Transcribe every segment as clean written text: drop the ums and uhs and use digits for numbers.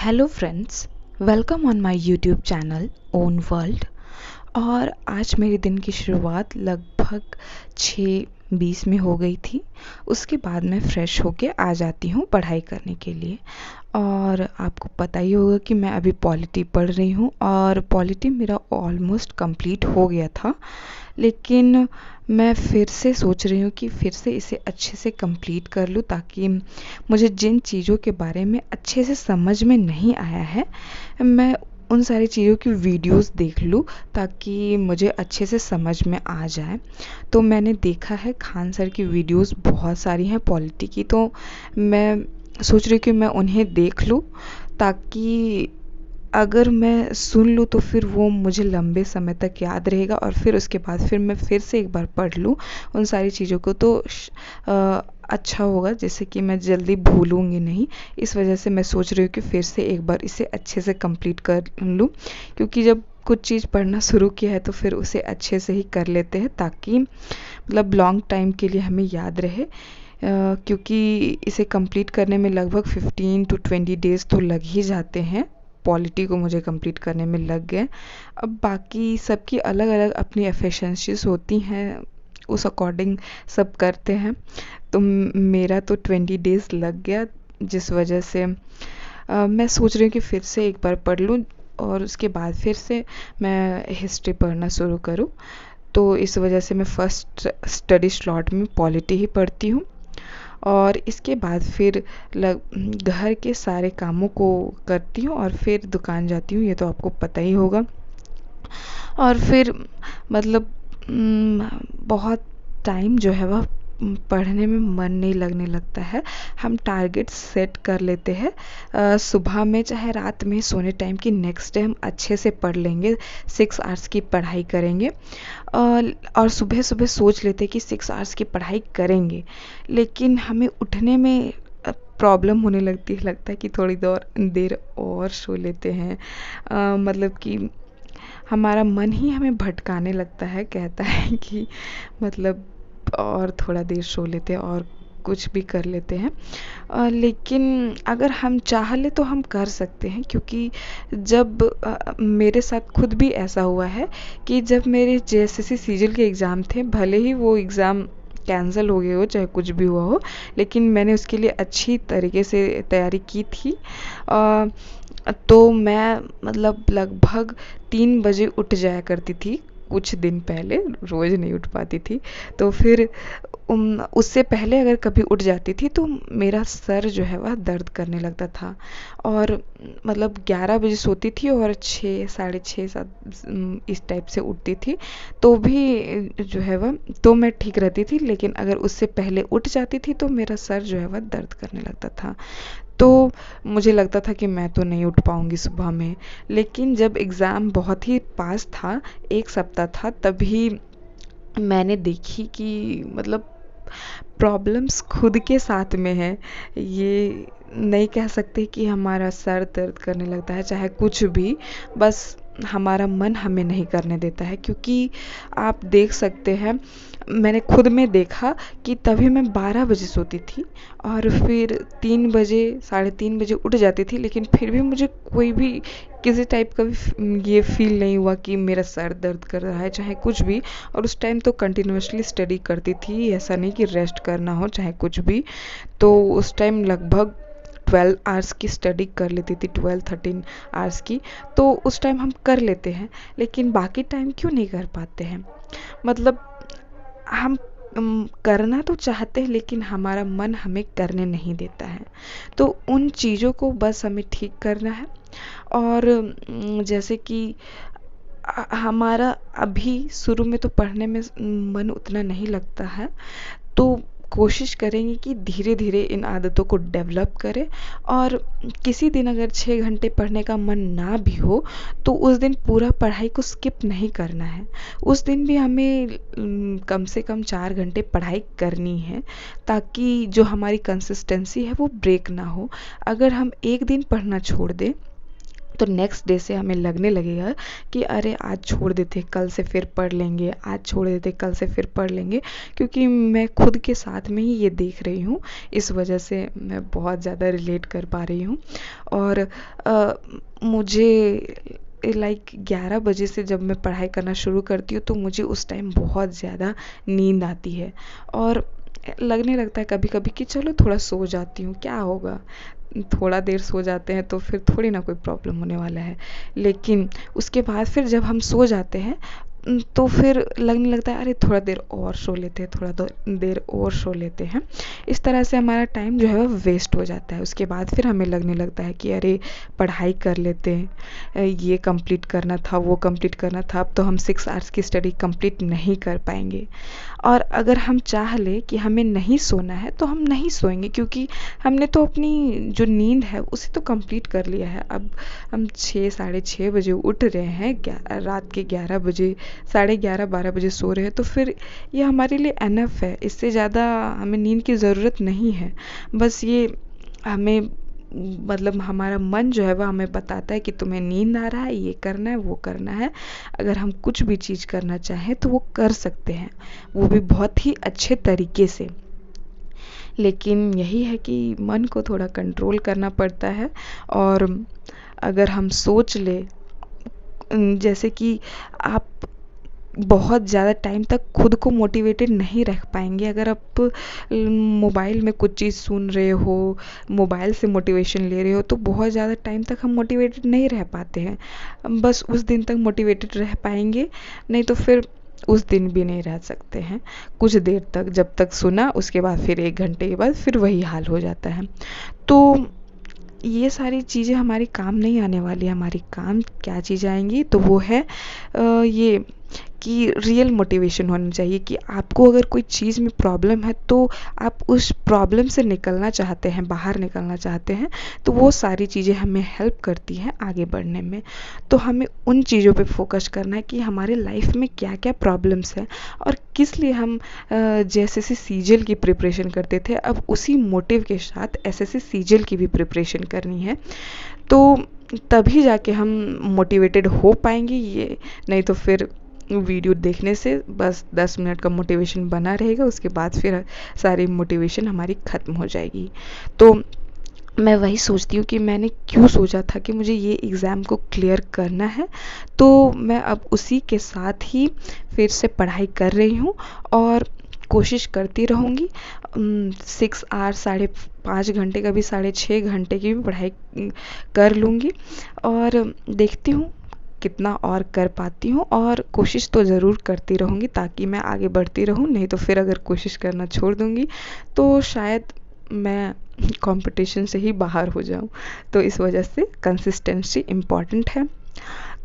Hello friends, welcome on my YouTube channel own world. और आज मेरे दिन की शुरुआत लगभग 6:20 में हो गई थी। उसके बाद मैं फ़्रेश होके आ जाती हूँ पढ़ाई करने के लिए। और आपको पता ही होगा कि मैं अभी पॉलिटी पढ़ रही हूँ और पॉलिटी मेरा ऑलमोस्ट कंप्लीट हो गया था, लेकिन मैं फिर से सोच रही हूँ कि फिर से इसे अच्छे से कंप्लीट कर लूँ, ताकि मुझे जिन चीज़ों के बारे में अच्छे से समझ में नहीं आया है, मैं उन सारी चीज़ों की वीडियोस देख लूँ ताकि मुझे अच्छे से समझ में आ जाए। तो मैंने देखा है खान सर की वीडियोस बहुत सारी हैं पॉलिटी की, तो मैं सोच रही हूँ कि मैं उन्हें देख लूँ, ताकि अगर मैं सुन लूँ तो फिर वो मुझे लंबे समय तक याद रहेगा और फिर उसके बाद फिर मैं फिर से एक बार पढ़ लूँ उन सारी चीज़ों को, तो अच्छा होगा, जैसे कि मैं जल्दी भूलूँगी नहीं। इस वजह से मैं सोच रही हूँ कि फिर से एक बार इसे अच्छे से कंप्लीट कर लूँ, क्योंकि जब कुछ चीज़ पढ़ना शुरू किया है तो फिर उसे अच्छे से ही कर लेते हैं, ताकि मतलब लॉन्ग टाइम के लिए हमें याद रहे। क्योंकि इसे कंप्लीट करने में लगभग 15 to 20 डेज़ तो लग ही जाते हैं। पॉलिटी को मुझे कंप्लीट करने में लग गए। अब बाकी सबकी अलग अलग अपनी एफिशिएंसीज होती हैं, उस अकॉर्डिंग सब करते हैं। तो मेरा तो 20 डेज़ लग गया, जिस वजह से मैं सोच रही हूँ कि फिर से एक बार पढ़ लूँ और उसके बाद फिर से मैं हिस्ट्री पढ़ना शुरू करूँ। तो इस वजह से मैं फ़र्स्ट स्टडी स्लॉट में पॉलिटी ही पढ़ती हूँ और इसके बाद फिर घर के सारे कामों को करती हूँ और फिर दुकान जाती हूँ, ये तो आपको पता ही होगा। और फिर मतलब बहुत टाइम जो है वह पढ़ने में मन नहीं लगने लगता है। हम टारगेट सेट कर लेते हैं सुबह में चाहे रात में सोने टाइम की, नेक्स्ट डे हम अच्छे से पढ़ लेंगे, 6 आवर्स की पढ़ाई करेंगे। और सुबह सुबह सोच लेते हैं कि 6 आवर्स की पढ़ाई करेंगे, लेकिन हमें उठने में प्रॉब्लम होने लगती है, लगता है कि थोड़ी देर और सो लेते हैं। मतलब कि हमारा मन ही हमें भटकाने लगता है, कहता है कि मतलब और थोड़ा देर सो लेते हैं और कुछ भी कर लेते हैं। लेकिन अगर हम चाह ले तो हम कर सकते हैं, क्योंकि जब मेरे साथ खुद भी ऐसा हुआ है कि जब मेरे जेएसएससी सीजीएल के एग्ज़ाम थे, भले ही वो एग्ज़ाम कैंसिल हो गए हो चाहे कुछ भी हुआ हो, लेकिन मैंने उसके लिए अच्छी तरीके से तैयारी की थी। तो मैं मतलब लगभग 3 बजे उठ जाया करती थी कुछ दिन पहले, रोज़ नहीं उठ पाती थी। तो फिर उससे पहले अगर कभी उठ जाती थी तो मेरा सर जो है वह दर्द करने लगता था। और मतलब 11 बजे सोती थी और 6, साढ़े 6, 7 इस टाइप से उठती थी, तो भी जो है वह तो मैं ठीक रहती थी, लेकिन अगर उससे पहले उठ जाती थी तो मेरा सर जो है वह दर्द करने लगता था। तो मुझे लगता था कि मैं तो नहीं उठ पाऊँगी सुबह में। लेकिन जब एग्ज़ाम बहुत ही पास था, 1 सप्ताह था, तभी मैंने देखी कि मतलब प्रॉब्लम्स खुद के साथ में है। ये नहीं कह सकते कि हमारा सर दर्द करने लगता है चाहे कुछ भी, बस हमारा मन हमें नहीं करने देता है। क्योंकि आप देख सकते हैं, मैंने खुद में देखा कि तभी मैं 12 बजे सोती थी और फिर 3 बजे, साढ़े 3 बजे उठ जाती थी, लेकिन फिर भी मुझे कोई भी किसी टाइप का भी ये फ़ील नहीं हुआ कि मेरा सर दर्द कर रहा है चाहे कुछ भी। और उस टाइम तो कंटिन्यूअसली स्टडी करती थी, ऐसा नहीं कि रेस्ट करना हो चाहे कुछ भी। तो उस टाइम लगभग 12 आवर्स की स्टडी कर लेती थी, 12-13 आवर्स की। तो उस टाइम हम कर लेते हैं, लेकिन बाकी टाइम क्यों नहीं कर पाते हैं? मतलब हम करना तो चाहते हैं, लेकिन हमारा मन हमें करने नहीं देता है। तो उन चीज़ों को बस हमें ठीक करना है। और जैसे कि हमारा अभी शुरू में तो पढ़ने में मन उतना नहीं लगता है, तो कोशिश करेंगे कि धीरे धीरे इन आदतों को डेवलप करें। और किसी दिन अगर 6 घंटे पढ़ने का मन ना भी हो तो उस दिन पूरा पढ़ाई को स्किप नहीं करना है। उस दिन भी हमें कम से कम 4 घंटे पढ़ाई करनी है, ताकि जो हमारी कंसिस्टेंसी है वो ब्रेक ना हो। अगर हम एक दिन पढ़ना छोड़ दें तो नेक्स्ट डे से हमें लगने लगेगा कि अरे आज छोड़ देते, कल से फिर पढ़ लेंगे, आज छोड़ देते, कल से फिर पढ़ लेंगे, क्योंकि मैं खुद के साथ में ही ये देख रही हूँ। इस वजह से मैं बहुत ज़्यादा रिलेट कर पा रही हूँ। और मुझे लाइक 11 बजे से जब मैं पढ़ाई करना शुरू करती हूँ तो मुझे उस टाइम बहुत ज़्यादा नींद आती है, और लगने लगता है कभी कभी कि चलो थोड़ा सो जाती हूँ, क्या होगा, थोड़ा देर सो जाते हैं तो फिर थोड़ी ना कोई प्रॉब्लम होने वाला है। लेकिन उसके बाद फिर जब हम सो जाते हैं तो फिर लगने लगता है अरे थोड़ा देर और सो लेते हैं, थोड़ा देर और सो लेते हैं। इस तरह से हमारा टाइम जो है वो वेस्ट हो जाता है। उसके बाद फिर हमें लगने लगता है कि अरे पढ़ाई कर लेते हैं, ये कंप्लीट करना था, वो कंप्लीट करना था, अब तो हम 6 आवर्स की स्टडी कंप्लीट नहीं कर पाएंगे। और अगर हम चाह ले कि हमें नहीं सोना है तो हम नहीं सोएंगे, क्योंकि हमने तो अपनी जो नींद है उसे तो कंप्लीट कर लिया है। अब हम 6 साढ़े 6 बजे उठ रहे हैं, रात के 11 बजे, साढ़े 11-12 बजे सो रहे हैं, तो फिर ये हमारे लिए एनफ है। इससे ज़्यादा हमें नींद की ज़रूरत नहीं है। बस ये हमें मतलब हमारा मन जो है वह हमें बताता है कि तुम्हें नींद आ रहा है, ये करना है, वो करना है। अगर हम कुछ भी चीज़ करना चाहें तो वो कर सकते हैं, वो भी बहुत ही अच्छे तरीके से। लेकिन यही है कि मन को थोड़ा कंट्रोल करना पड़ता है। और अगर हम सोच ले, जैसे कि आप बहुत ज़्यादा टाइम तक खुद को मोटिवेटेड नहीं रख पाएंगे। अगर आप मोबाइल में कुछ चीज़ सुन रहे हो, मोबाइल से मोटिवेशन ले रहे हो, तो बहुत ज़्यादा टाइम तक हम मोटिवेटेड नहीं रह पाते हैं। हम बस उस दिन तक मोटिवेटेड रह पाएंगे, नहीं तो फिर उस दिन भी नहीं रह सकते हैं। कुछ देर तक जब तक सुना, उसके बाद फिर 1 घंटे के बाद फिर वही हाल हो जाता है। तो ये सारी चीज़ें हमारी काम नहीं आने वाली। हमारी काम क्या चीज़ आएंगी, तो वो है ये कि रियल मोटिवेशन होना चाहिए कि आपको अगर कोई चीज़ में प्रॉब्लम है तो आप उस प्रॉब्लम से निकलना चाहते हैं, बाहर निकलना चाहते हैं, तो वो सारी चीज़ें हमें हेल्प करती हैं आगे बढ़ने में। तो हमें उन चीज़ों पे फोकस करना है कि हमारे लाइफ में क्या क्या प्रॉब्लम्स हैं और किस लिए हम जैसे सीजीएल की प्रिपरेशन करते थे, अब उसी मोटिव के साथ एसएससी सीजीएल की भी प्रिपरेशन करनी है। तो तभी जाके हम मोटिवेटेड हो पाएंगे। ये नहीं तो फिर वीडियो देखने से बस 10 मिनट का मोटिवेशन बना रहेगा, उसके बाद फिर सारी मोटिवेशन हमारी ख़त्म हो जाएगी। तो मैं वही सोचती हूँ कि मैंने क्यों सोचा था कि मुझे ये एग्ज़ाम को क्लियर करना है, तो मैं अब उसी के साथ ही फिर से पढ़ाई कर रही हूँ और कोशिश करती रहूँगी। 6 आवर्स, साढ़े 5 घंटे, कभी साढ़े 6 घंटे की भी पढ़ाई कर लूँगी और देखती हूँ कितना और कर पाती हूँ। और कोशिश तो ज़रूर करती रहूँगी ताकि मैं आगे बढ़ती रहूँ, नहीं तो फिर अगर कोशिश करना छोड़ दूँगी तो शायद मैं कंपटीशन से ही बाहर हो जाऊँ। तो इस वजह से कंसिस्टेंसी इम्पॉर्टेंट है।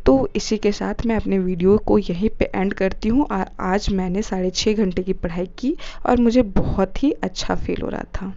तो इसी के साथ मैं अपने वीडियो को यहीं पे एंड करती हूँ। और आज मैंने साढ़े 6 घंटे की पढ़ाई की और मुझे बहुत ही अच्छा फील हो रहा था।